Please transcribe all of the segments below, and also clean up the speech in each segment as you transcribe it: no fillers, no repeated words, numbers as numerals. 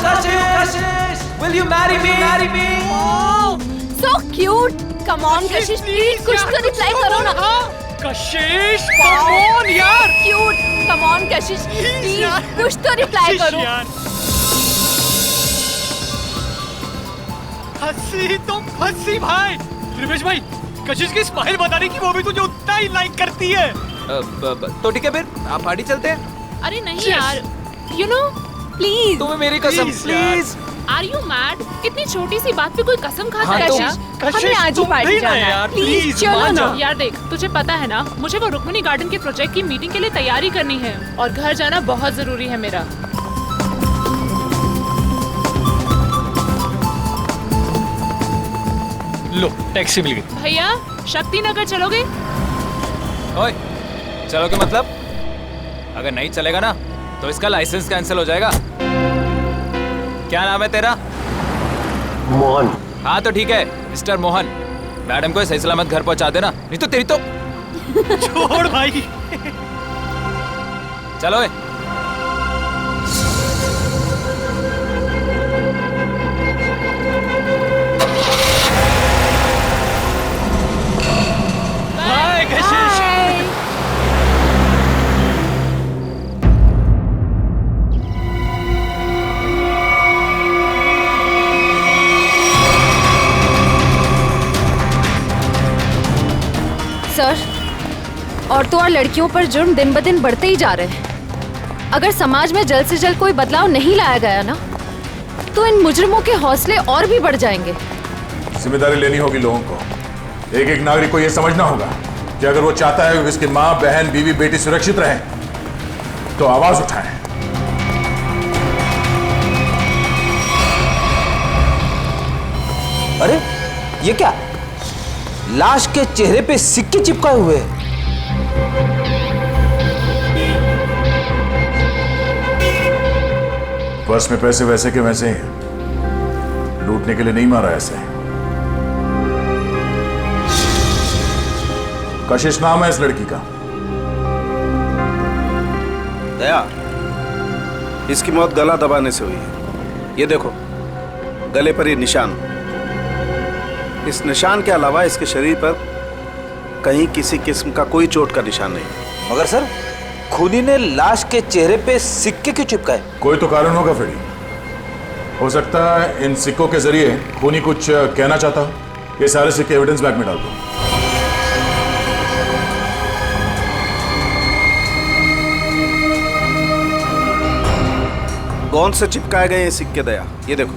Kashish, will you marry me? Marry me? Oh, so cute. Come on, Kashish, please कुछ तो reply करो ना. कशिश, come on यार. Cute. Come on, Kashish, please कुछ तो reply करो. हंसी तो हंसी भाई. रिवेश भाई, कशिश की स्माइल बताने की वो भी तुझे उतना ही लाइक करती है. तो ठीक है फिर आप पार्टी चलते हैं. अरे नहीं यार, you know, please. तुम्हें मेरी कसम प्लीज. Are you mad? इतनी छोटी सी बात पे कोई कसम खाता हाँ, है तो- क्या? हमें आज ही पार्टी जाना है. Please चलो ना. यार देख, तुझे पता है ना, मुझे वो रुक्मिणी गार्डन के प्रोजेक्ट की मीटिंग के लिए तैयारी करनी है और घर जाना बहुत जरूरी है मेरा. लो, टैक्सी मिल गई. भैया, शक्ति नगर चलोगे? ओए, चलोगे मतलब? अगर नहीं चलेगा ना तो इसका लाइसेंस कैंसिल हो जाएगा. क्या नाम है तेरा? मोहन. हाँ तो ठीक है मिस्टर मोहन, मैडम को सही सलामत घर पहुंचा देना, नहीं तो तेरी तो. छोड़ भाई. चलो ओए. हाय कशिश. सर, औरतों और लड़कियों पर जुर्म दिन ब दिन बढ़ते ही जा रहे हैं. अगर समाज में जल्द से जल्द कोई बदलाव नहीं लाया गया ना, तो इन मुजरिमों के हौसले और भी बढ़ जाएंगे. जिम्मेदारी लेनी होगी लोगों को. एक एक नागरिक को यह समझना होगा कि अगर वो चाहता है कि उसकी माँ, बहन, बीवी, बेटी सुरक्षित रहें, तो आवाज उठाएं. अरे ये क्या? लाश के चेहरे पे सिक्के चिपकाए हुए हैं. पर्स में पैसे वैसे के वैसे ही हैं. लूटने के लिए नहीं मारा ऐसे. कशिश नाम है इस लड़की का. दया, इसकी मौत गला दबाने से हुई है. ये देखो, गले पर ये निशान. इस निशान के अलावा इसके शरीर पर कहीं किसी किस्म का कोई चोट का निशान नहीं. मगर सर, खूनी ने लाश के चेहरे पे सिक्के क्यों चिपकाए? कोई तो कारण होगा फिर. हो सकता है इन सिक्कों के जरिए खूनी कुछ कहना चाहता हो. ये सारे सिक्के एविडेंस बैग में डाल दो. कौन से चिपकाए गए ये सिक्के दया? ये देखो.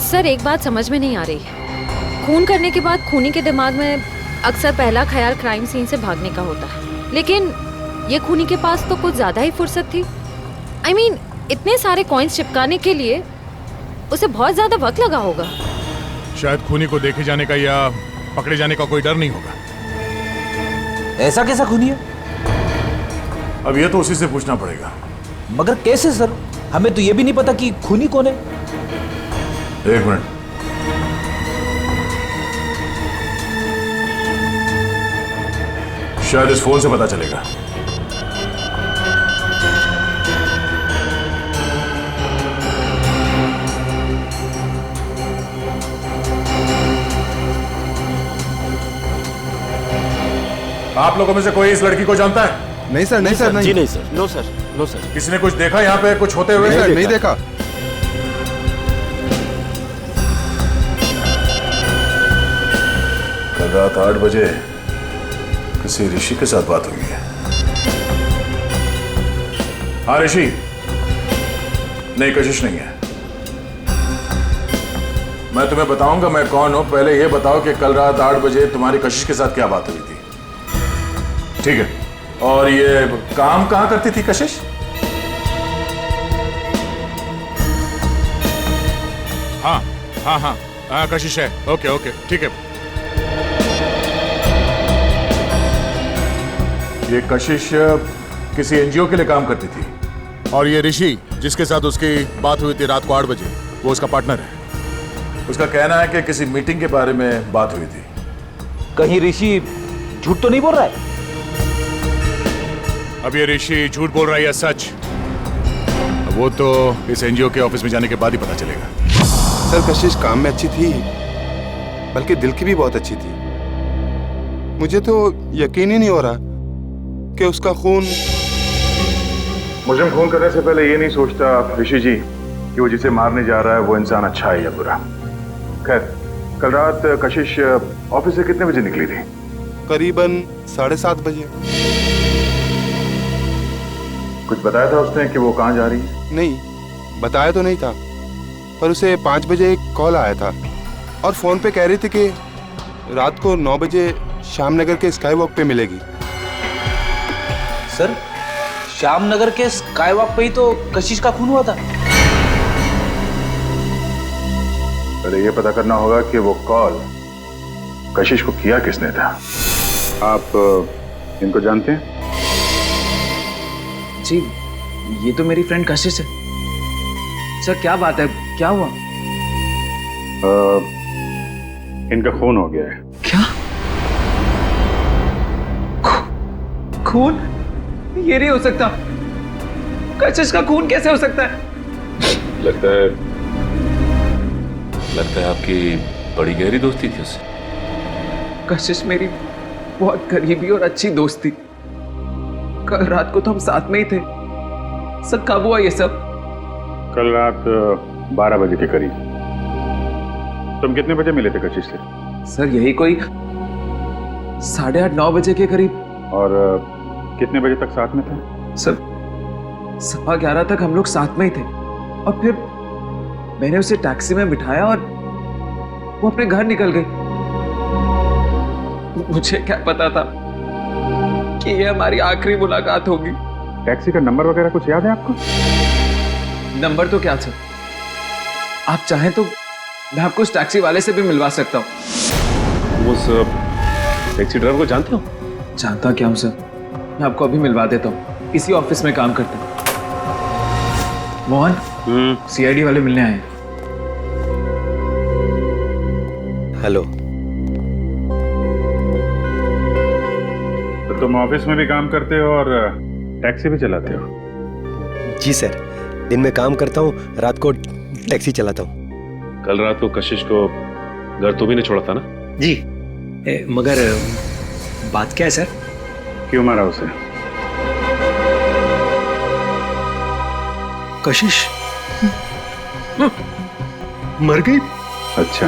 सर, एक बात समझ में नहीं आ रही. खून करने के बाद खूनी के दिमाग में अक्सर पहला ख्याल क्राइम सीन से भागने का होता है, लेकिन ये खूनी के पास तो कुछ ज्यादा ही फुर्सत थी. I mean, इतने सारे कॉइन्स चिपकाने के लिए उसे बहुत ज्यादा वक्त लगा होगा. शायद खूनी को देखे जाने का या पकड़े जाने का कोई डर नहीं होगा. ऐसा कैसा खूनी है? अब ये तो उसी से पूछना पड़ेगा. मगर कैसे सर? हमें तो ये भी नहीं पता कि खूनी कौन है. एक मिनट. शायद इस फोन से पता चलेगा. आप लोगों में से कोई इस लड़की को जानता है? नहीं सर, नहीं सर, नहीं. जी नहीं sir. No sir, no sir. किसी ने कुछ देखा यहाँ पे कुछ होते हुए? नहीं सर, नहीं देखा. कल रात 8 बजे किसी ऋषि के साथ बात हुई है. हाँ ऋषि. नहीं, कशिश नहीं है. मैं तुम्हें बताऊंगा मैं कौन हूं. पहले यह बताओ कि कल रात 8 बजे तुम्हारी कशिश के साथ क्या बात हुई थी. ठीक है. और ये काम कहां करती थी कशिश? हाँ हाँ हाँ हाँ, कशिश है. ओके ओके, ठीक है. ये कशिश किसी एनजीओ के लिए काम करती थी. और ये ऋषि जिसके साथ उसकी बात हुई थी रात को 8 बजे, वो उसका पार्टनर है. उसका कहना है कि किसी मीटिंग के बारे में बात हुई थी. कहीं ऋषि झूठ तो नहीं बोल रहा है? अब ये ऋषि झूठ बोल रहा है या सच, वो तो इस एनजीओ के ऑफिस में जाने के बाद ही पता चलेगा। सर कशिश काम में अच्छी थी, बल्कि दिल की भी बहुत अच्छी थी। मुझे तो यकीन ही नहीं हो रहा कि उसका खून। मुझे खून करने से पहले ये नहीं सोचता ऋषि जी कि वो जिसे मारने जा रहा है वो इंसान अच्छा है या बुरा। खैर, कल रात कशिश ऑफिस से कितने बजे निकली थी? करीबन 7:30 बजे। कुछ बताया था उसने कि वो कहाँ जा रही है? नहीं, बताया तो नहीं था, पर उसे 5 बजे एक कॉल आया था और फोन पे कह रही थी कि रात को 9 बजे श्यामनगर के स्काई वॉक पे मिलेगी। सर, श्यामनगर के स्काई वॉक पे ही तो कशिश का खून हुआ था। पहले ये पता करना होगा कि वो कॉल कशिश को किया किसने था। आप इनको जानते हैं? जी, ये तो मेरी फ्रेंड कशिश है। सर क्या बात है, क्या हुआ? इनका खून हो गया है। क्या खून? ये नहीं हो सकता। कशिश का खून कैसे हो सकता है? लगता है आपकी बड़ी गहरी दोस्ती थी उससे। कशिश मेरी बहुत करीबी और अच्छी दोस्त थी। कल रात को तो हम साथ में ही थे। सर कब हुआ ये सब? कल रात 12 बजे के करीब। तुम कितने बजे मिले थे कशिश से? सर यही कोई 8:30-9 बजे के करीब। और कितने बजे तक साथ में थे? सर 11:15 तक हम लोग साथ में ही थे और फिर मैंने उसे टैक्सी में बिठाया और वो अपने घर निकल गई। मुझे क्या पता था कि ये हमारी आखिरी मुलाकात होगी। टैक्सी का नंबर वगैरह कुछ याद है आपको? नंबर तो क्या सर, आप चाहें तो मैं आपको उस टैक्सी वाले से भी मिलवा सकता हूँ। उस टैक्सी ड्राइवर को जानते हो? जानता क्या हूँ सर, मैं आपको अभी मिलवा देता हूँ। इसी ऑफिस में काम करते हैं। मोहन, सीआईडी वाले मिलने आए हैं। हेलो। तो तुम ऑफिस में भी काम करते हो और टैक्सी भी चलाते हो? जी सर, दिन में काम करता हूँ, रात को टैक्सी चलाता हूँ। कल रात को कशिश को घर तो भी नहीं छोड़ा था ना? जी, मगर बात क्या है सर? क्यों मारा उसे? कशिश मर गई। अच्छा,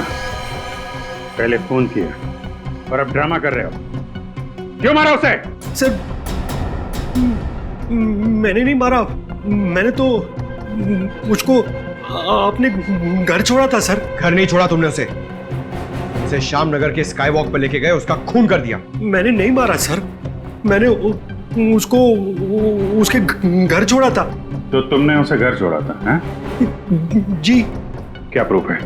पहले फोन किया और अब ड्रामा कर रहे हो। क्यों मारा उसे? सर मैंने नहीं मारा, मैंने तो उसको अपने घर छोड़ा था सर। घर नहीं छोड़ा तुमने उसे श्यामनगर के स्काई वॉक पर लेके गए, उसका खून कर दिया। मैंने नहीं मारा सर, मैंने उसको उसके घर छोड़ा था। तो तुमने उसे घर छोड़ा था? हैं? जी। क्या प्रूफ है?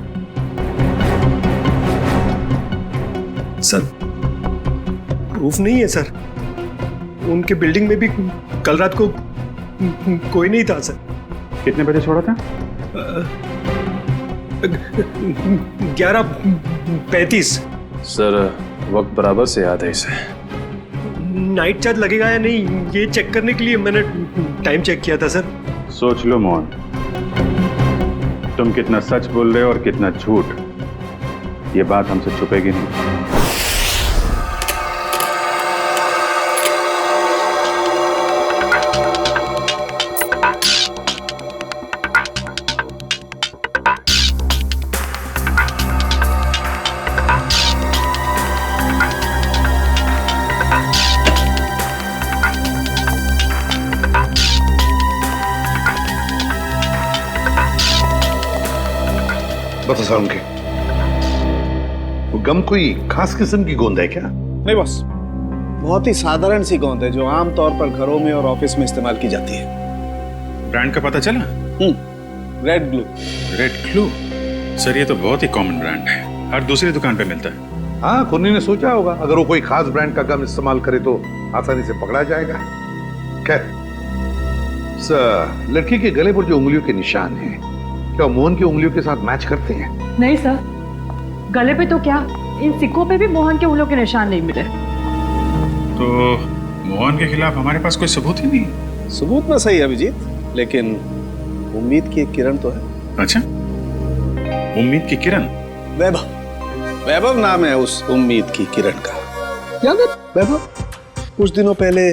सर प्रूफ नहीं है सर, उनके बिल्डिंग में भी कल रात को कोई नहीं था सर। कितने बजे छोड़ा था? 11:35। सर वक्त बराबर से याद है इसे। नाइट चार्ज लगेगा या नहीं ये चेक करने के लिए मैंने टाइम चेक किया था सर। सोच लो मोहन, तुम कितना सच बोल रहे हो और कितना झूठ, ये बात हमसे छुपेगी नहीं। बता साहब के वो गम कोई खास किस्म की गोंद है क्या? नहीं बस, बहुत ही साधारण सी गोंद है जो आमतौर पर घरों में और ऑफिस में इस्तेमाल की जाती है। ब्रांड का पता चला? Red glue. Red glue? Sir ये तो बहुत ही कॉमन ब्रांड है, हर दूसरी दुकान पे मिलता है। हाँ, कुन्नी ने सोचा होगा अगर वो कोई खास ब्रांड का गम इस्तेमाल करे तो आसानी से पकड़ा जाएगा। खैर, लड़की के गले पर जो उंगलियों के निशान हैं, क्या मोहन की उंगलियों के साथ मैच करते हैं? नहीं सर, गले पे तो क्या, इन सिक्कों पे भी मोहन के उंगलियों के निशान नहीं मिले। तो मोहन के खिलाफ हमारे पास कोई सबूत ही नहीं? सबूत में सही है अभिजीत, लेकिन उम्मीद की एक किरण तो है। अच्छा, उम्मीद की किरण? वैभव, वैभव नाम है उस उम्मीद की किरण का। याद है वैभव? कुछ दिनों पहले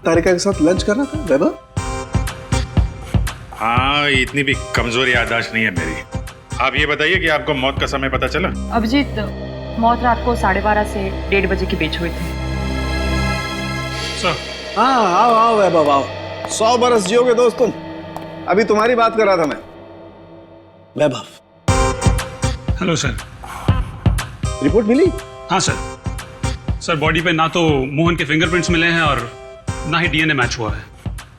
तारिका के साथ लंच करना था वैभव। हाँ, इतनी भी कमजोर याददाश्त नहीं है मेरी। आप ये बताइए कि आपको मौत का समय पता चला? अभिजीत, मौत रात को 12:30 से 1:30 बजे के बीच हुई थी। हाँ, आओ आओ वैभव आओ। 100 बरस जियोगे दोस्त तुम। अभी तुम्हारी बात कर रहा था मैं। वैभव। Hello sir. रिपोर्ट मिली? हाँ सर। सर, बॉडी पे ना तो मोहन के फिंगरप्रिंट्स मिले हैं और ना ही डीएनए मैच हुआ है।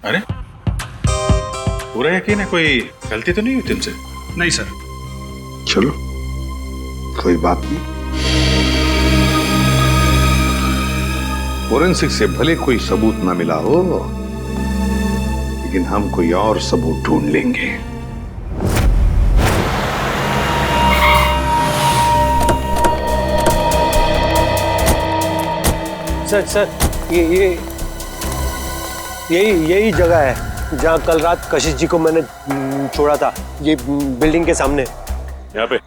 अरे, पूरा यकीन है? कोई गलती तो नहीं हुई तुमसे? नहीं सर। चलो, कोई बात नहीं। फोरेंसिक से भले कोई सबूत ना मिला हो, लेकिन हम कोई और सबूत ढूंढ लेंगे। सर, यही जगह है जहाँ कल रात कशिश जी को मैंने छोड़ा था। ये बिल्डिंग के सामने। यहाँ पे?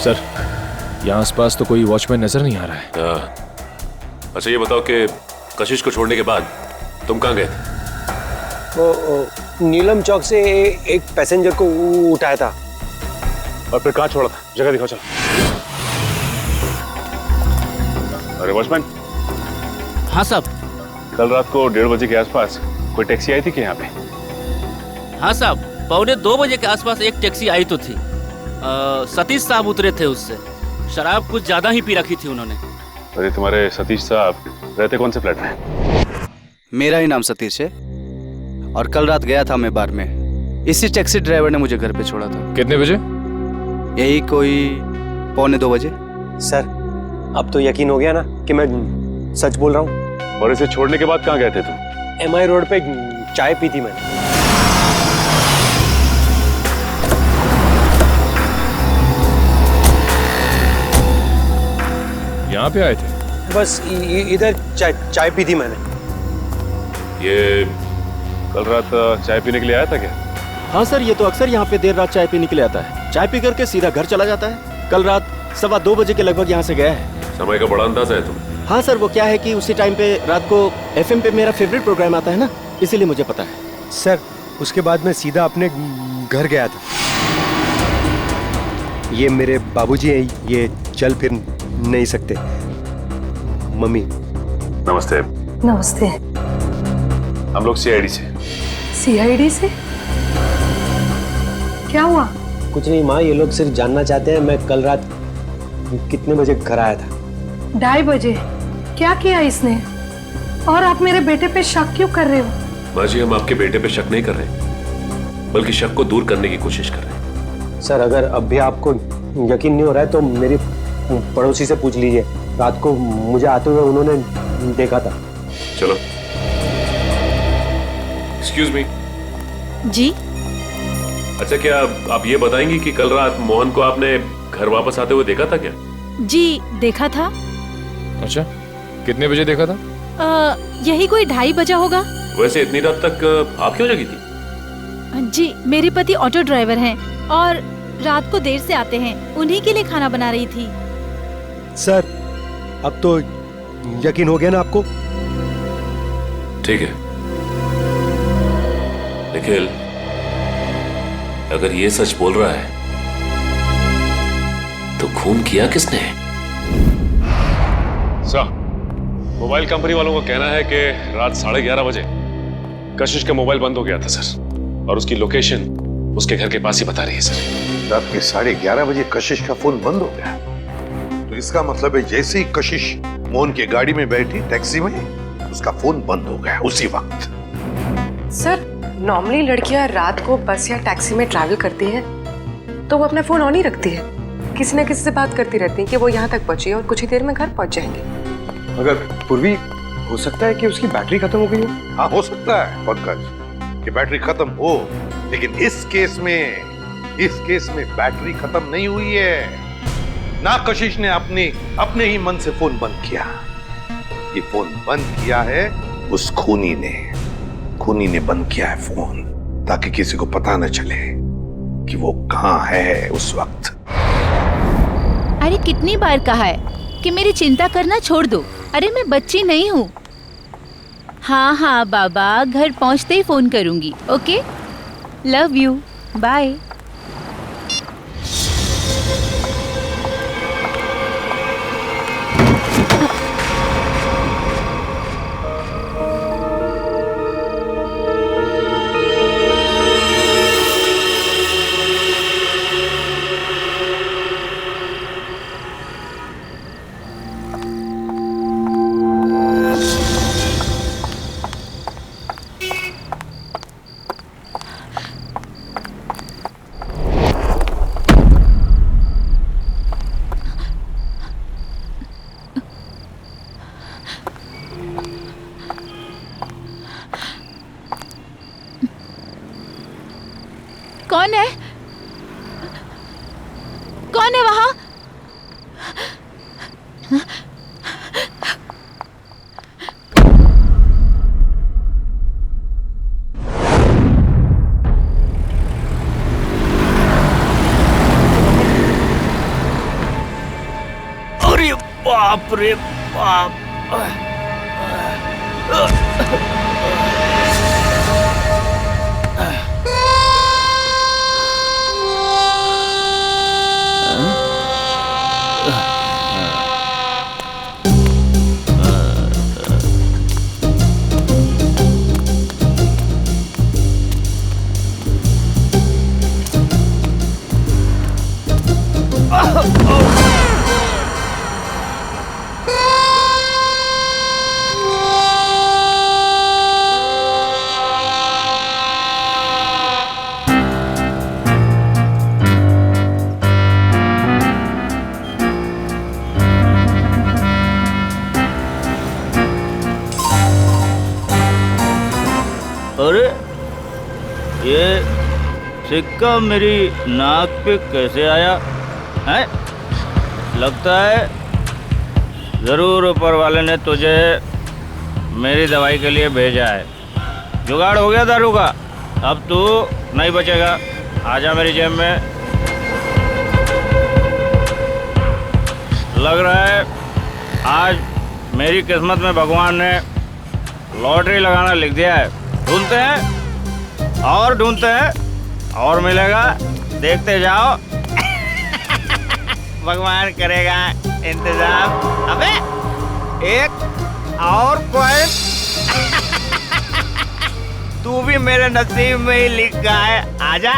सर, यहाँ आसपास तो कोई वॉचमैन नजर नहीं आ रहा है। अच्छा, ये बताओ कि कशिश को छोड़ने के बाद तुम कहाँ गए थे? वो नीलम चौक से एक पैसेंजर को उठाया था। और फिर कहाँ छोड़ा था? जगह दिखाओ चलो। अरे वॉचमैन। हाँ साहब। कल रात को 1:30 बजे के आसपास कोई टैक्सी आई थी क्या यहाँ पे? हाँ साहब, 1:45 बजे के आसपास एक टैक्सी आई तो थी। सतीश साहब उतरे थे उससे। शराब कुछ ज्यादा ही पी रखी थी उन्होंने। अरे तुम्हारे सतीश साहब रहते कौन से फ्लैट में? मेरा ही नाम सतीश है और कल रात गया था मैं बार में। इसी टैक्सी ड्राइवर ने मुझे घर पे छोड़ा था। कितने बजे? यही कोई 1:45 बजे। सर, अब तो यकीन हो गया ना कि मैं सच बोल रहा हूँ। और इसे छोड़ने के बाद कहाँ गए थे तुम? MI रोड पे चाय पी थी मैंने। यहाँ पे आए थे? बस इधर चाय पी थी मैंने। ये कल रात चाय पीने के लिए आया था क्या? हाँ सर, ये तो अक्सर यहाँ पे देर रात चाय पीने के लिए आता है। चाय पी करके सीधा घर चला जाता है। कल रात 2:15 बजे के लगभग यहाँ से गया है। समय का बड़ा अंदाजा है तुम। हाँ सर, वो क्या है कि उसी टाइम पे रात को FM पे मेरा फेवरेट प्रोग्राम आता है ना, इसीलिए मुझे पता है। सर, उसके बाद मैं सीधा अपने घर गया था। ये मेरे बाबूजी हैं, ये चल फिर नहीं सकते। मम्मी। नमस्ते। नमस्ते। हम लोग CID से। CID से? क्या हुआ? कुछ नहीं माँ, ये लोग सिर्फ जानना चाहते हैं मैं कल रात कितने बजे घर आया था। 2:30 बजे। क्या किया इसने? और आप मेरे बेटे पे शक क्यों कर रहे हो? माँ जी, हम आपके बेटे पे शक नहीं कर रहे, बल्कि शक को दूर करने की कोशिश कर रहे हैं। सर, अगर अब भी आपको यकीन नहीं हो रहा है तो मेरी पड़ोसी से पूछ लीजिए। रात को मुझे आते हुए उन्होंने देखा था। चलो। Excuse me. जी? अच्छा, क्या आप ये बताएंगी कि कल रात मोहन को आपने घर वापस आते हुए देखा था क्या? जी, देखा था। अच्छा, कितने बजे देखा था? यही कोई 2:30 बजा होगा। वैसे इतनी रात तक आप क्यों जगी थी? जी, मेरे पति ऑटो ड्राइवर हैं और रात को देर से आते हैं। उन्हीं के लिए खाना बना रही थी। सर, अब तो यकीन हो गया ना आपको? ठीक है निखिल, अगर ये सच बोल रहा है तो खून किया किसने? सर, मोबाइल कंपनी वालों का कहना है कि रात 11:30 बजे कशिश का मोबाइल बंद हो गया था सर, और उसकी लोकेशन उसके घर के पास ही बता रही है सर। रात के 11:30 बजे कशिश का फोन बंद हो गया, तो इसका मतलब है जैसे ही कशिश मोहन की गाड़ी में बैठी टैक्सी में, उसका फोन बंद हो गया उसी वक्त। सर, नॉर्मली लड़कियां रात को बस या टैक्सी में ट्रैवल करती हैं तो वो अपना फोन ऑन ही रखती है। किसी न किसी से बात करती रहती हैं कि वो यहाँ तक पहुंची है और कुछ ही देर में घर पहुंच जाएंगे। अगर पूर्वी, हो सकता है कि उसकी बैटरी खत्म हो गई हो। हाँ, हो सकता है पंकज कि बैटरी खत्म हो, लेकिन इस केस में बैटरी खत्म नहीं हुई है ना। कशिश ने अपने ही मन से फोन बंद किया। ये फोन बंद किया है उस खूनी ने बंद किया है फोन, ताकि किसी को पता न चले कि वो कहाँ है उस वक्त। अरे कितनी बार कहा है कि मेरी चिंता करना छोड़ दो। अरे मैं बच्ची नहीं हूँ। हाँ हाँ बाबा, घर पहुँचते ही फोन करूँगी। Okay, love you, bye. कौन है? कौन है वहां? अरे बाप रे बाप। अरे ये सिक्का मेरी नाक पे कैसे आया है? लगता है जरूर ऊपर वाले ने तुझे मेरी दवाई के लिए भेजा है। जुगाड़ हो गया दारू का, अब तू नहीं बचेगा। आजा मेरी जेब में। लग रहा है आज मेरी किस्मत में भगवान ने लॉटरी लगाना लिख दिया है। ढूंढते हैं और ढूंढते हैं और मिलेगा, देखते जाओ। भगवान करेगा इंतजाम। अबे एक और कॉइन तू भी मेरे नसीब में ही लिखा है। आजा।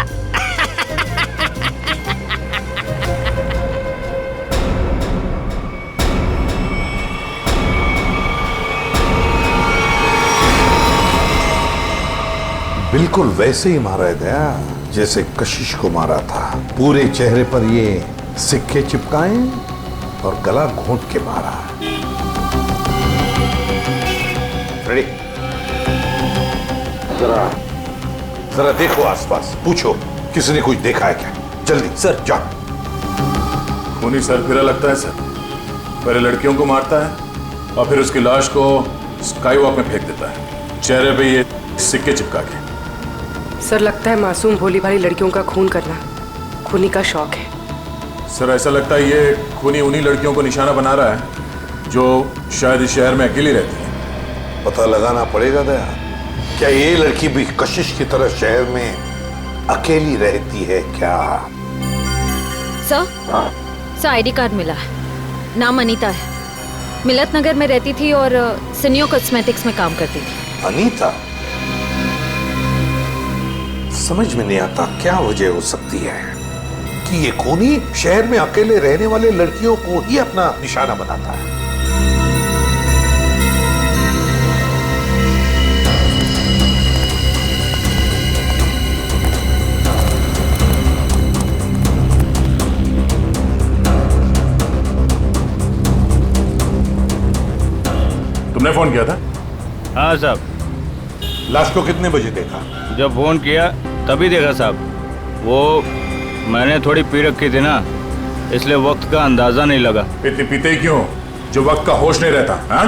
बिल्कुल वैसे ही मारा गया जैसे कशिश को मारा था। पूरे चेहरे पर ये सिक्के चिपकाए और गला घोंट के मारा। रेडी? जरा देखो आसपास, पूछो किसी ने कुछ देखा है क्या? जल्दी सर, जाओ। खूनी सरफिरा लगता है सर। पहले लड़कियों को मारता है और फिर उसकी लाश को स्काई वॉक में फेंक देता है, चेहरे पे ये सिक्के चिपका के। सर लगता है मासूम भोली भाली लड़कियों का खून करना खूनी का शौक है। सर ऐसा लगता है ये खूनी उन्हीं लड़कियों को निशाना बना रहा है जो शायद इस शहर में अकेली रहती है। पता लगाना पड़ेगा दया, क्या ये लड़की भी कशिश की तरह शहर में अकेली रहती है क्या? सर आईडी कार्ड मिला है। नाम अनीता है। मिलत नगर में रहती थी और सिनियो कॉस्मेटिक्स में काम करती थी। अनीता? समझ में नहीं आता क्या वजह हो सकती है कि ये खूनी शहर में अकेले रहने वाले लड़कियों को ही अपना निशाना बनाता है। तुमने फोन किया था? हाँ साहब। लाश को कितने बजे देखा? जब फोन किया तभी देखा साहब। वो मैंने थोड़ी पी रखी थी ना, इसलिए वक्त का अंदाजा नहीं लगा। पीते पीते ही क्यों, जो वक्त का होश नहीं रहता? हाँ?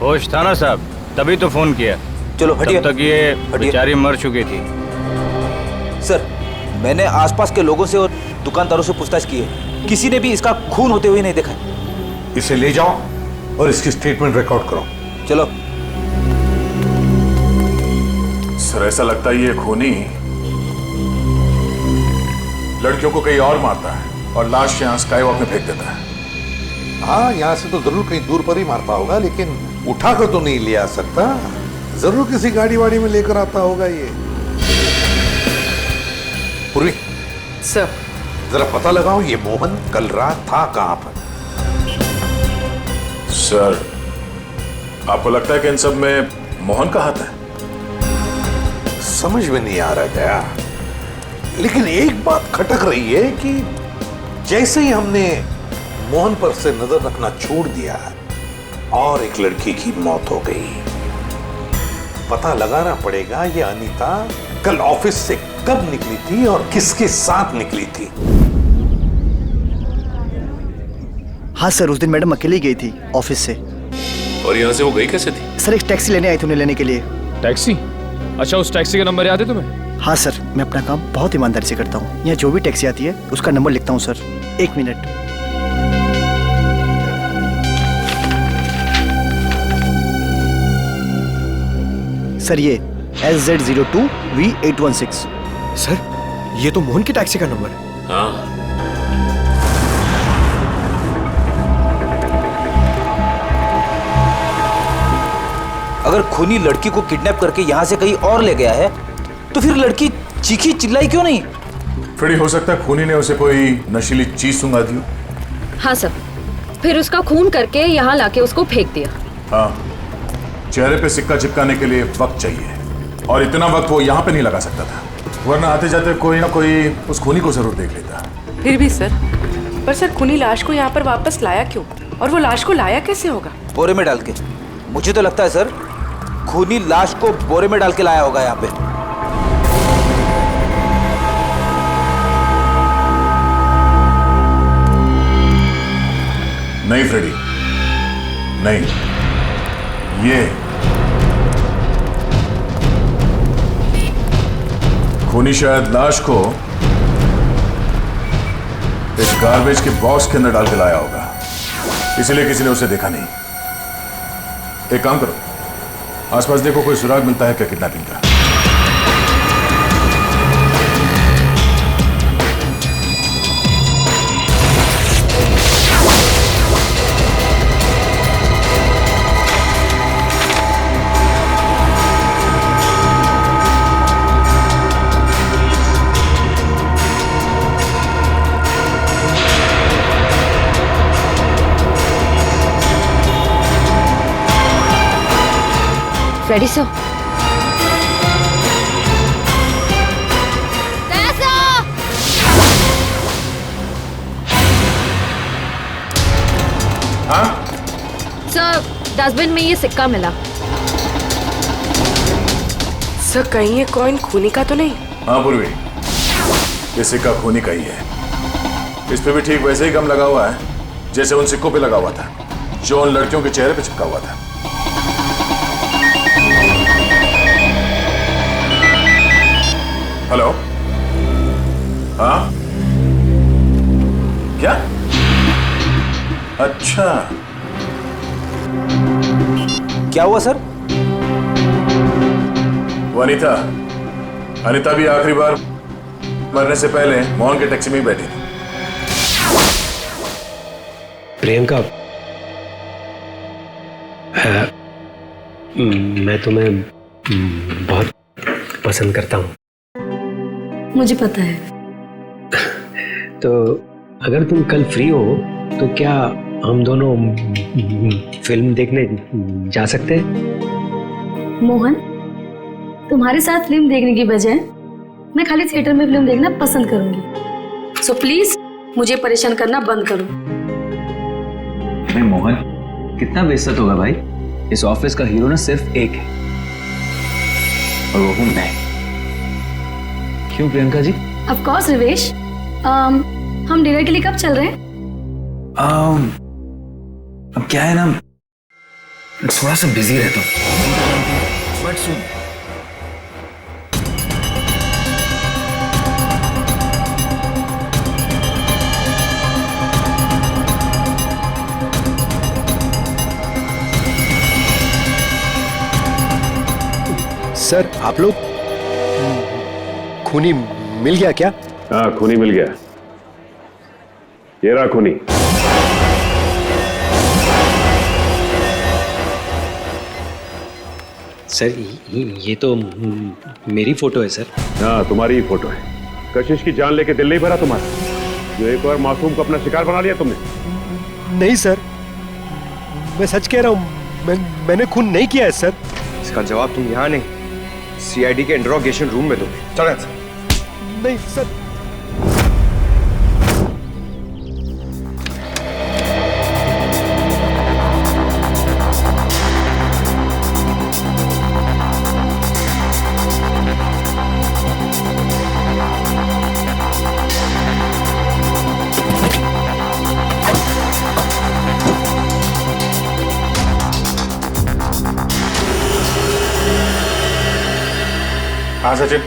होश था ना साहब, तभी तो फोन किया। चलो हटिए। तब तक ये बेचारी मर चुकी थी। सर, मैंने आसपास के लोगों से और दुकानदारों से पूछताछ की है, किसी ने भी इसका खून होते हुए नहीं देखा है। इसे ले जाओ और इसकी स्टेटमेंट रिकॉर्ड करो। चलो। सर, ऐसा लगता है ये खूनी लड़कियों को कहीं और मारता है और लाश यहाँ स्काईवॉक में फेंक देता है। हाँ, यहाँ से तो जरूर कहीं दूर पर ही मारता होगा, लेकिन उठाकर तो नहीं ले आ सकता। जरूर किसी गाड़ी वाड़ी में लेकर आता होगा ये। पूर्वी सर, जरा पता लगाओ ये मोहन कल रात था कहाँ पर। सर, आपको लगता है कि इन सब में मोहन का हाथ है? समझ में नहीं आ रहा गया, लेकिन एक बात खटक रही है कि जैसे ही हमने मोहन पर से नजर रखना छोड़ दिया और एक लड़की की मौत हो गई। पता लगाना पड़ेगा ये अनीता कल ऑफिस से कब निकली थी और किसके साथ निकली थी। हाँ सर, उस दिन मैडम अकेली गई थी ऑफिस से। और यहाँ से वो गई कैसे थी? सर, एक टैक्सी लेने आई थी उन्हें लेने के लिए। टैक्सी? अच्छा, उस टैक्सी का नंबर याद है तुम्हें? हाँ सर, मैं अपना काम बहुत ईमानदारी से करता हूँ। यहाँ जो भी टैक्सी आती है उसका नंबर लिखता हूँ सर। 1 मिनट। सर, ये SZ02V816। सर, ये तो मोहन की टैक्सी का नंबर है। हाँ। अगर खूनी लड़की को किडनैप करके यहाँ से कहीं और ले गया है, तो फिर लड़की चीखी चिल्लाई क्यों नहीं? फ्रेडी, हो सकता है खूनी ने उसे कोई नशीली चीज सुंघा दी हो। हाँ सर, फिर उसका खून करके यहाँ लाके उसको फेंक दिया। हाँ, चेहरे पे सिक्का चिपकाने के लिए वक्त चाहिए, और इतना वक्त वो यहाँ पे नहीं लगा सकता था, वरना आते जाते कोई ना कोई उस खूनी को जरूर देख लेता। फिर भी सर, पर सर खूनी लाश को यहाँ पर वापस लाया क्यों? और वो लाश को लाया कैसे होगा? बोरे में डाल के। मुझे तो लगता है सर, खूनी लाश को बोरे में डाल के लाया होगा यहाँ पे। नहीं फ्रेडी, नहीं, ये खूनी शायद लाश को एक गार्बेज के बॉक्स के अंदर डाल के लाया होगा, इसलिए किसी ने उसे देखा नहीं। एक काम करो, आसपास देखो कोई सुराग मिलता है क्या किडनैपिंग का। फ्रेडी सर, हाँ? सर, डस्टबिन में ये सिक्का मिला। सर, कहीं ये कॉइन खूनी का तो नहीं? हाँ पूर्वी, ये सिक्का खूनी का ही है। इस पे भी ठीक वैसे ही गम लगा हुआ है जैसे उन सिक्कों पे लगा हुआ था जो उन लड़कियों के चेहरे पे चिपका हुआ था। हेलो, हाँ, क्या? अच्छा, क्या हुआ सर? वो अनीता भी आखिरी बार मरने से पहले मोहन के टैक्सी में ही बैठी थी। प्रियंका, मैं तुम्हें बहुत पसंद करता हूँ। मुझे पता है। तो अगर तुम कल फ्री हो तो क्या हम दोनों फिल्म देखने जा सकते हैं? मोहन, तुम्हारे साथ फिल्म देखने की बजाय मैं खाली थिएटर में फिल्म देखना पसंद करूंगी। सो प्लीज मुझे परेशान करना बंद करो। अरे मोहन, कितना बेइज्जत होगा भाई। इस ऑफिस का हीरो ना सिर्फ एक है और वो हूं मैं। क्यों प्रियंका जी? ऑफ कोर्स रिवेश, हम डिनर के लिए कब चल रहे हैं? अब क्या है ना, थोड़ा सा बिजी रहता हूँ, बट सुन, सर आप लोग खूनी मिल गया क्या? हाँ, खूनी मिल गया। ये रहा खूनी। सर ये तो मेरी फोटो है सर। हाँ, तुम्हारी ही फोटो है। कशिश की जान लेके दिल नहीं भरा तुम्हारा, जो एक और मासूम को अपना शिकार बना लिया तुमने। नहीं सर, मैं सच कह रहा हूँ, मैंने खून नहीं किया है सर। इसका जवाब तुम यहाँ नहीं, सीआईडी के इंट्रोगेशन रूम में दो। चलो सर। नहीं सर। हाँ सचिन,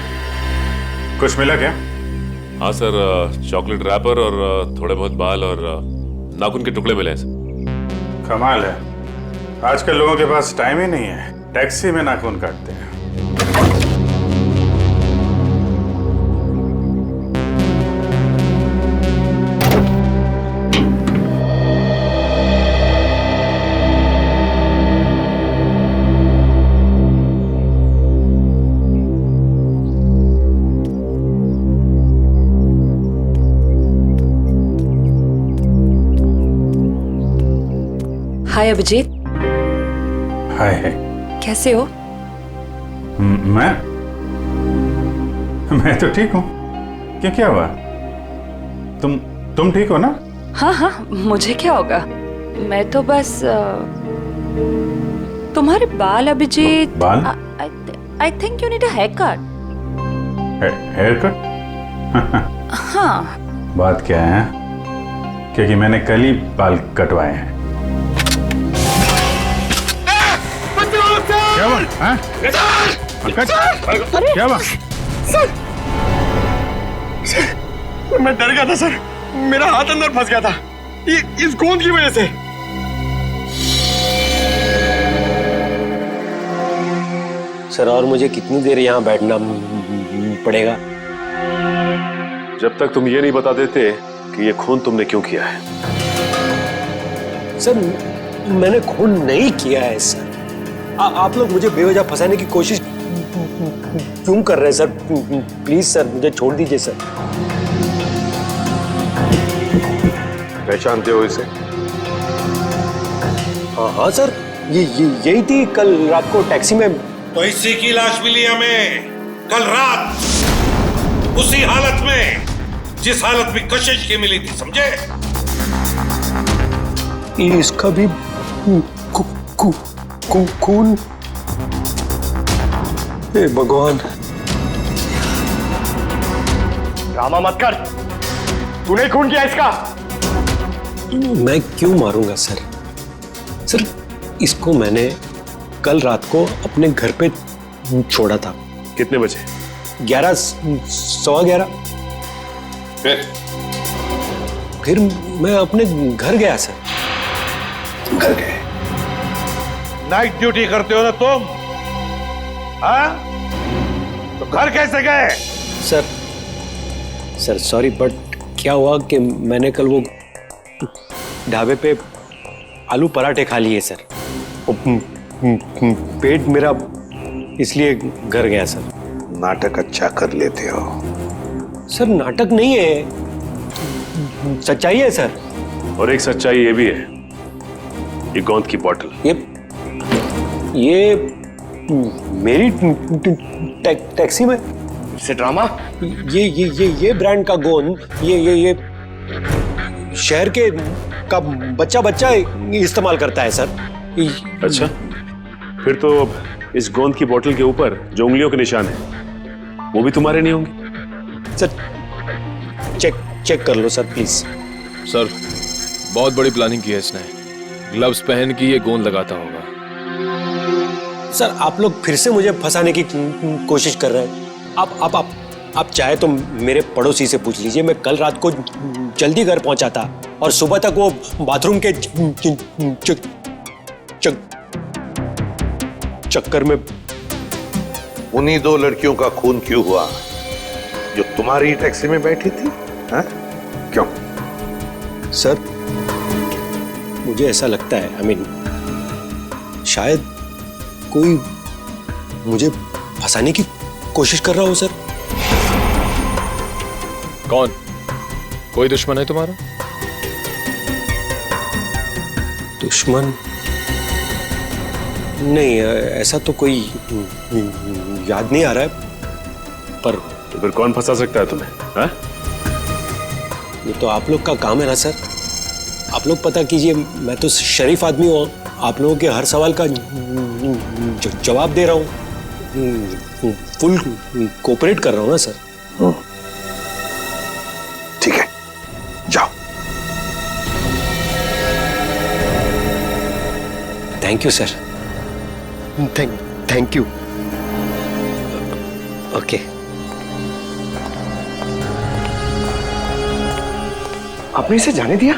कुछ मिला क्या? हाँ सर, चॉकलेट रैपर और थोड़े बहुत बाल और नाखून के टुकड़े मिले हैं सर। कमाल है, आजकल लोगों के पास टाइम ही नहीं है, टैक्सी में नाखून काटते हैं। हाय अभिजीत। हाय। कैसे हो? मैं तो ठीक हूँ। क्यों, क्या हुआ? तुम ठीक हो ना? हाँ हाँ, मुझे क्या होगा, मैं तो बस तुम्हारे बाल अभिजीत। बाल? I think you need a haircut. Haircut? हाँ। बात क्या है? क्योंकि मैंने कल ही बाल कटवाए हैं। क्या हुआ? पंकज, क्या हुआ? सर, मैं डर गया था सर, मेरा हाथ अंदर फंस गया था इस गोंद की वजह से। सर, और मुझे कितनी देर यहाँ बैठना पड़ेगा? जब तक तुम ये नहीं बता देते कि ये खून तुमने क्यों किया है। सर, मैंने खून नहीं किया है सर। आप लोग मुझे बेवजह फंसाने की कोशिश क्यों कर रहे हैं सर? प्लीज सर, मुझे छोड़ दीजिए सर। पहचानते हो इसे? हाँ सर, यही थी कल रात को टैक्सी में। तो इसी की लाश मिली हमें कल रात, उसी हालत में जिस हालत में कशिश की मिली थी, समझे? इसका भी खून। हे भगवान। ड्रामा मत कर, तूने खून किया इसका। मैं क्यों मारूंगा सर? सर, इसको मैंने कल रात को अपने घर पे छोड़ा था। कितने बजे? 11, सवा 11। फिर मैं अपने घर गया सर। घर गए? नाइट ड्यूटी करते हो ना तुम? हाँ? तो घर कैसे गए? सर सॉरी, बट क्या हुआ कि मैंने कल वो ढाबे पे आलू पराठे खा लिए सर, पेट मेरा इसलिए घर गया सर। नाटक अच्छा कर लेते हो सर। नाटक नहीं है, सच्चाई है सर। और एक सच्चाई ये भी है, ये गोंद की बोतल, ये मेरी टैक्सी में से ड्रामा। ये ब्रांड का गोंद ये शहर के का बच्चा इस्तेमाल करता है सर। अच्छा, फिर तो इस गोंद की बोतल के ऊपर जो उंगलियों के निशान है वो भी तुम्हारे नहीं होंगे? सर चेक कर लो सर प्लीज। सर, बहुत बड़ी प्लानिंग की है इसने। ग्लव्स पहन के ये गोंद लगाता होगा। सर आप लोग फिर से मुझे फंसाने की कोशिश कर रहे हैं। आप चाहे तो मेरे पड़ोसी से पूछ लीजिए, मैं कल रात को जल्दी घर पहुंचा था और सुबह तक वो बाथरूम के चक्कर में। उन्हीं दो लड़कियों का खून क्यों हुआ जो तुम्हारी टैक्सी में बैठी थी? हाँ? क्यों? सर मुझे ऐसा लगता है, शायद कोई मुझे फंसाने की कोशिश कर रहा हो सर। कौन? कोई दुश्मन है तुम्हारा? दुश्मन नहीं, ऐसा तो कोई याद नहीं आ रहा है, पर तो फिर कौन फंसा सकता है तुम्हें? हाँ? ये तो आप लोग का काम है ना सर, आप लोग पता कीजिए। मैं तो शरीफ आदमी हूँ, आप लोगों के हर सवाल का जवाब दे रहा हूँ, फुल कोऑपरेट कर रहा हूँ ना सर। ठीक है, जाओ। Thank you sir. Thank you. Okay. आपने इसे जाने दिया?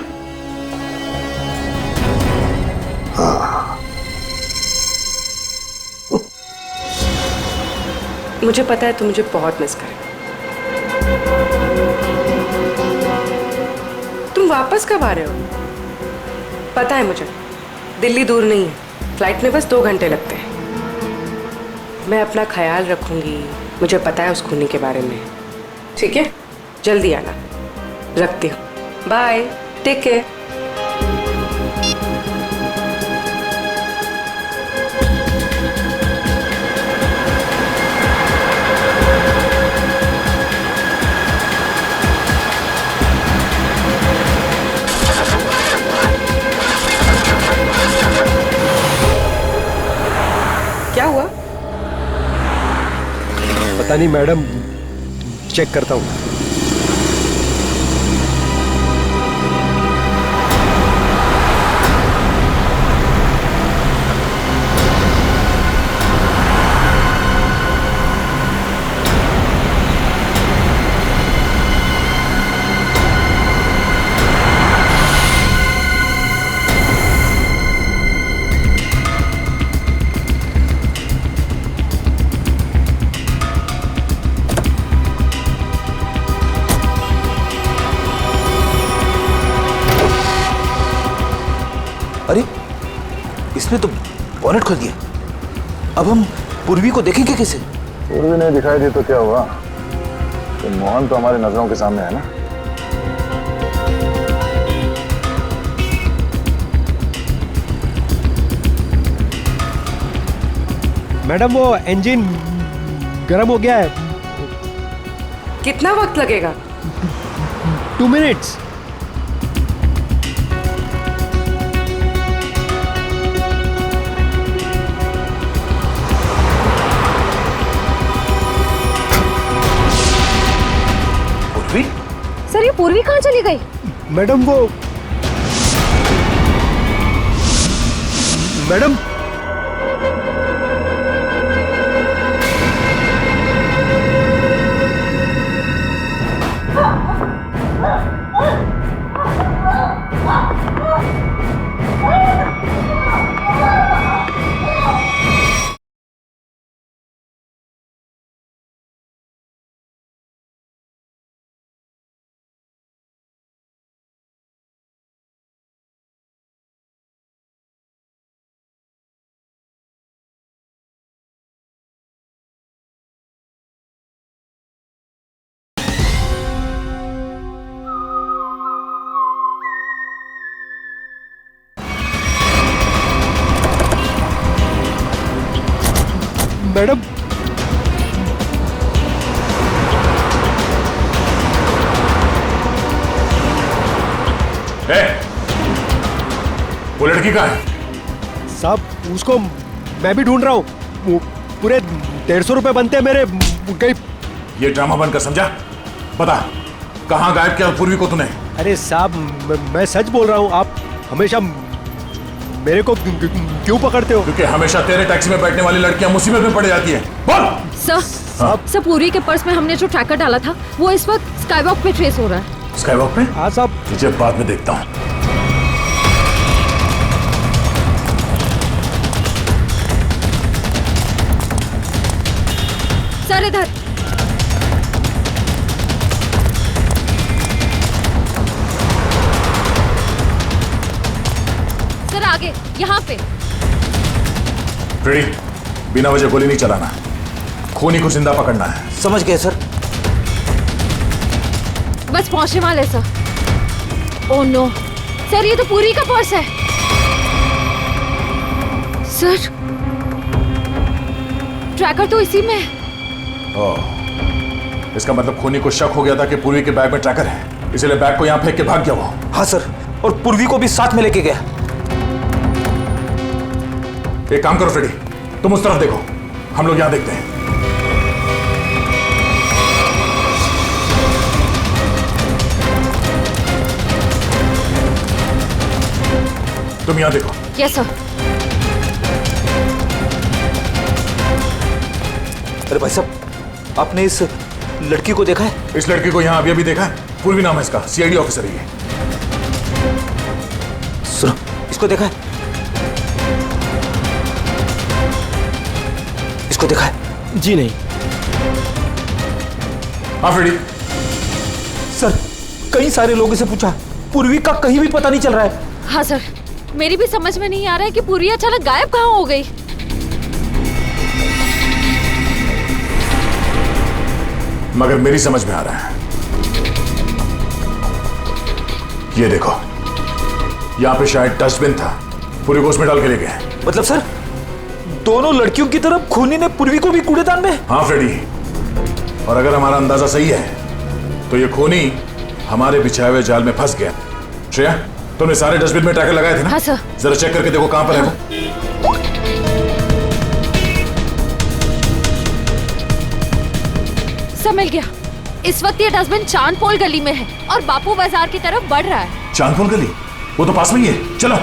मुझे पता है तुम मुझे बहुत मिस करें। तुम वापस कब आ रहे हो? पता है मुझे, दिल्ली दूर नहीं है, फ्लाइट में बस 2 घंटे लगते हैं। मैं अपना ख्याल रखूंगी, मुझे पता है उस खूनी के बारे में। ठीक है, जल्दी आना। रखती हूँ, बाय, टेक केयर। क्या हुआ? पता नहीं मैडम, चेक करता हूँ। अरे इसने तो बॉनेट खोल दिया। अब हम पूर्वी को देखेंगे कैसे? पूर्वी नहीं दिखाई दी तो क्या हुआ? तो मोहन तो हमारी नजरों के सामने है ना। मैडम वो इंजन गर्म हो गया है। कितना वक्त लगेगा? 2 मिनट्स। सर ये पूर्वी कहाँ चली गई? मैडम वो मैडम मैडम वो लड़की कहाँ है? साहब उसको मैं भी ढूंढ रहा हूँ। पूरे 150 रुपए बनते हैं मेरे। गई। ये ड्रामा बनकर समझा? बता कहाँ गायब किया पूर्वी को तूने? अरे साहब मैं सच बोल रहा हूँ, आप हमेशा मेरे को क्यों पकड़ते हो? क्योंकि हमेशा तेरे टैक्सी में बैठने वाली लड़कियां मुसीबत में पड़ जाती हैं। बोल। सर पूरी के पर्स में हमने जो ट्रैकर डाला था वो इस वक्त स्काईवॉक पे ट्रेस हो रहा है। स्काईवॉक पे? हाँ साहब। तुझे बाद में देखता हूँ। सर इधर। सर आगे यहाँ पे। फ्रेडी, बिना वजह गोली नहीं चलाना, खूनी को जिंदा पकड़ना है। समझ गए सर। बस पहुंचने वाले सर। ओह नो सर, ये तो पूरी का पर्स है। सर ट्रैकर तो इसी में है। ओह, इसका मतलब खूनी को शक हो गया था कि पूर्वी के बैग में ट्रैकर है, इसलिए बैग को यहाँ फेंक के भाग गया वो। हाँ सर, और पूर्वी को भी साथ में लेके गया। एक काम करो फ्रेडी, तुम उस तरफ देखो, हम लोग यहां देखते हैं। तुम यहां देखो। Yes sir. अरे भाई साहब, आपने इस लड़की को देखा है? इस लड़की को यहां अभी देखा है। पूर्वी नाम है इसका, सीआईडी ऑफिसर ही है। सुनो, इसको देखा है? इसको देखा है? जी नहीं। हाँ फ्रेडी। सर, कई सारे लोगों से पूछा, पूर्वी का कहीं भी पता नहीं चल रहा है। हाँ सर, मेरी भी समझ में नहीं आ रहा है कि पूर्वी अचानक गायब कहाँ हो गई। मगर मेरी समझ में आ रहा है। ये देखो, यहां पे शायद डस्टबिन था, पूरी को उसमें डाल के ले गए। मतलब सर, दोनों लड़कियों की तरफ खूनी ने पूर्वी को भी कूड़ेदान में? हाँ फ्रेडी, और अगर हमारा अंदाजा सही है तो ये खूनी हमारे बिछाए हुए जाल में फंस गया। श्रेया, तुमने सारे डस्टबिन में ट्रैकर लगाए थे ना? हाँ सर। जरा चेक करके देखो कहां पर है वो। सब मिल गया। इस वक्त ये डस्टबिन चांदपोल गली में है और बापू बाजार की तरफ बढ़ रहा है। चांदपोल गली? वो तो पास में ही है, चलो।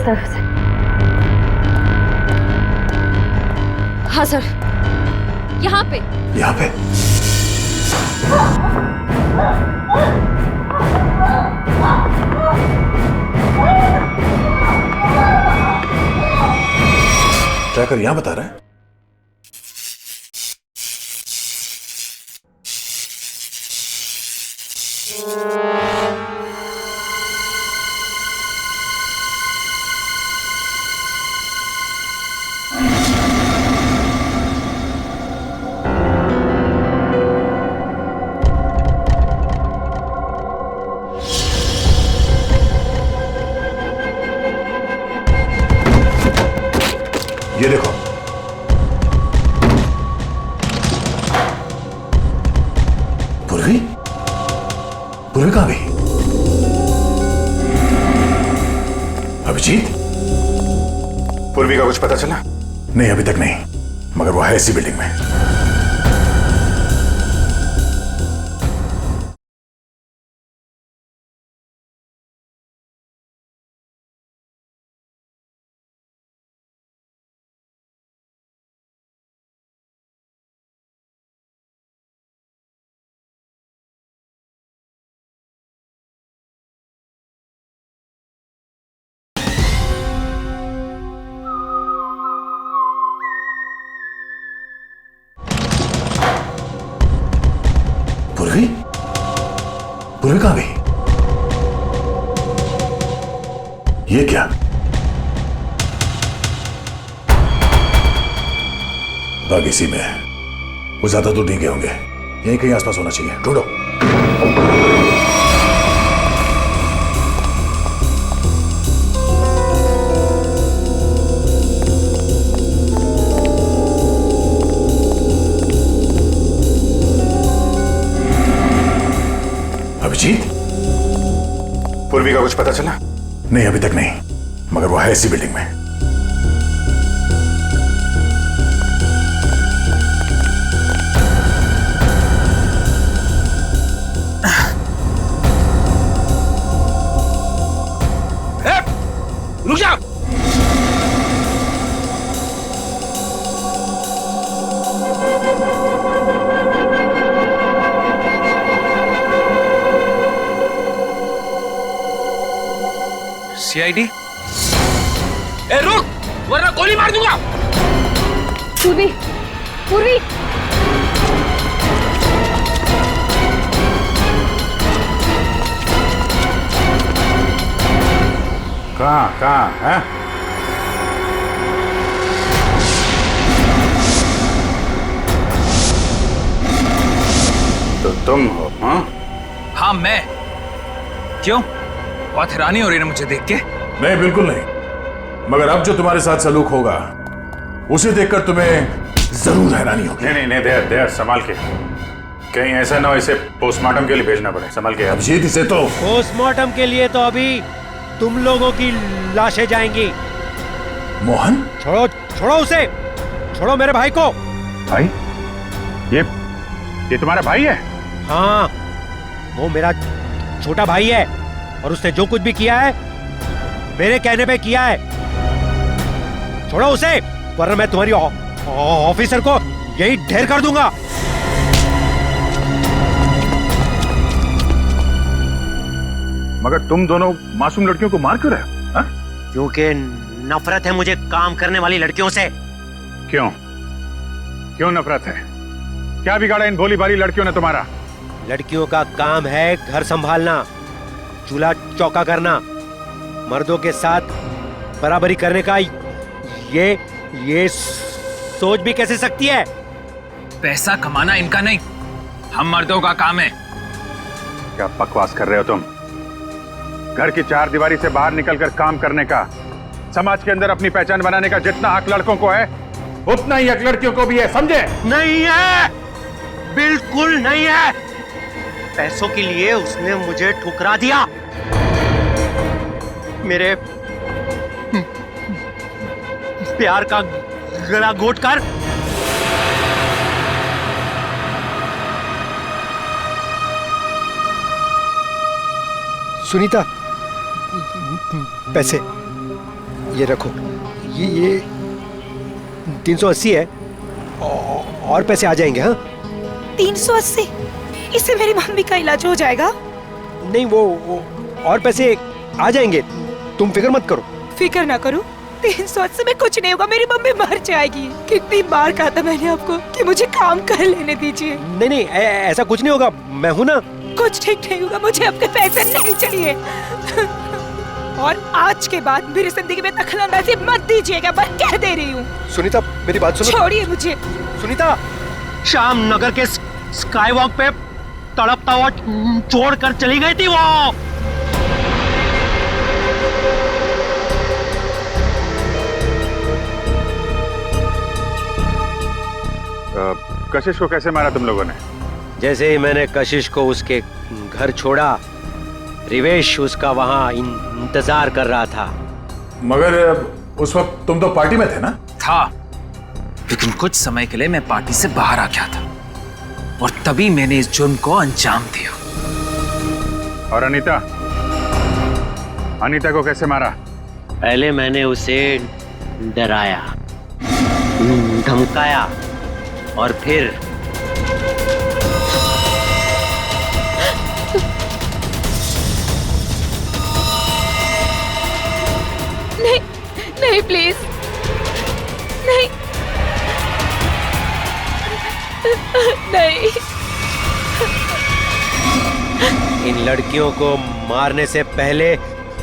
सर। हाँ सर, यहाँ पे। यहाँ पे? ट्रैकर यहाँ बता रहा है। ये देखो, पूर्वी? पूर्वी कहाँ गई? अभिजीत, पूर्वी का कुछ पता चला? नहीं, अभी तक नहीं, मगर वो है इसी बिल्डिंग में। पूर्वी? पूर्वी कहाँ गई? ये क्या? बाग इसी में है। वो ज्यादा दूर नहीं गए होंगे, यहीं कहीं आसपास होना चाहिए। ढूंढो। अभिजीत, पूर्वी का कुछ पता चला? नहीं, अभी तक नहीं, मगर वो है इसी बिल्डिंग में। रुक जा। सीआईडी? ए रुक, वरना गोली मार दूंगा। पूर्वी, पूर्वी। कहाँ है? तो तुम हो? हाँ मैं। क्यों? बहुत हैरानी हो रही है मुझे देख के? नहीं, बिल्कुल नहीं, मगर अब जो तुम्हारे साथ सलूक होगा उसे देखकर तुम्हें जरूर हैरानी होगी। नहीं, देर संभाल के, कहीं ऐसा ना हो इसे पोस्टमार्टम के लिए भेजना पड़े। संभाल के। अभिजीत, इसे तो पोस्टमार्टम के लिए तो अभी तुम लोगों की लाशें जाएंगी। मोहन, छोड़ो उसे, छोड़ो मेरे भाई को। भाई? ये तुम्हारा भाई है? हाँ, वो मेरा छोटा भाई है और उसने जो कुछ भी किया है मेरे कहने पे किया है। छोड़ो उसे, वरना मैं तुम्हारी ऑफिसर को यही ढेर कर दूंगा। मगर तुम दोनों मासूम लड़कियों को मार क्यों रहे हो? क्योंकि नफरत है मुझे काम करने वाली लड़कियों से। क्यों नफरत है? क्या बिगाड़ा इन भोली भाली लड़कियों ने तुम्हारा? लड़कियों का काम है घर संभालना, चूल्हा चौका करना, मर्दों के साथ बराबरी करने का ये सोच भी कैसे सकती है? पैसा कमाना इनका नहीं, हम मर्दों का काम है। क्या बकवास कर रहे हो तुम? घर की चार दीवारी से बाहर निकलकर काम करने का, समाज के अंदर अपनी पहचान बनाने का जितना हक लड़कों को है उतना ही हक लड़कियों को भी है, समझे? नहीं है, बिल्कुल नहीं है। पैसों के लिए उसने मुझे ठुकरा दिया। मेरे प्यार का गला घोटकर सुनीता, पैसे ये रखो, ये 380 है और पैसे आ जाएंगे। हाँ, 380? इससे मेरी मम्मी का इलाज हो जाएगा? नहीं, वो और पैसे आ जाएंगे, तुम फिक्र मत करो। फिक्र ना करूं? 380 में कुछ नहीं होगा, मेरी मम्मी मर जाएगी। कितनी बार कहा था मैंने आपको कि मुझे काम कर लेने दीजिए। नहीं, ऐसा कुछ नहीं होगा, मैं हूं ना। कुछ ठीक नहीं होगा, मुझे आपके पैसे नहीं चाहिए। और आज के बाद मेरी जिंदगी में दखलंदाजी मत दीजिएगा, मैं कह दे रही हूँ। सुनीता, मेरी बात सुनो। छोड़िए मुझे। सुनीता, शाम नगर के स्काई वॉक पे तड़पता हुआ छोड़कर चली गई थी वो। कशिश को कैसे मारा तुम लोगों ने? जैसे ही मैंने कशिश को उसके घर छोड़ा, रिवेश उसका वहां इंतजार कर रहा था। मगर उस वक्त तुम तो पार्टी में थे ना? था, लेकिन कुछ समय के लिए मैं पार्टी से बाहर आ गया था और तभी मैंने इस जुर्म को अंजाम दिया। और अनीता को कैसे मारा? पहले मैंने उसे डराया, धमकाया और फिर नहीं प्लीज, नहीं नहीं। इन लड़कियों को मारने से पहले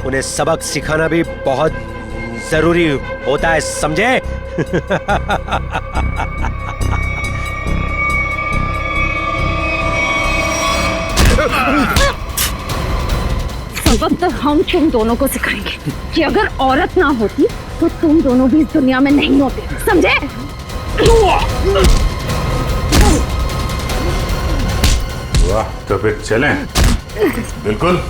उन्हें सबक सिखाना भी बहुत जरूरी होता है, समझे? सबक तो हम तुम दोनों को सिखाएंगे कि अगर औरत ना होती तो तुम दोनों भी इस दुनिया में नहीं होते, समझे? वाह, तो फिर चलें। बिल्कुल।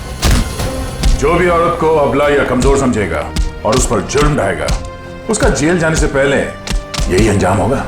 जो भी औरत को अबला या कमजोर समझेगा और उस पर जुर्म ढाएगा, उसका जेल जाने से पहले यही अंजाम होगा।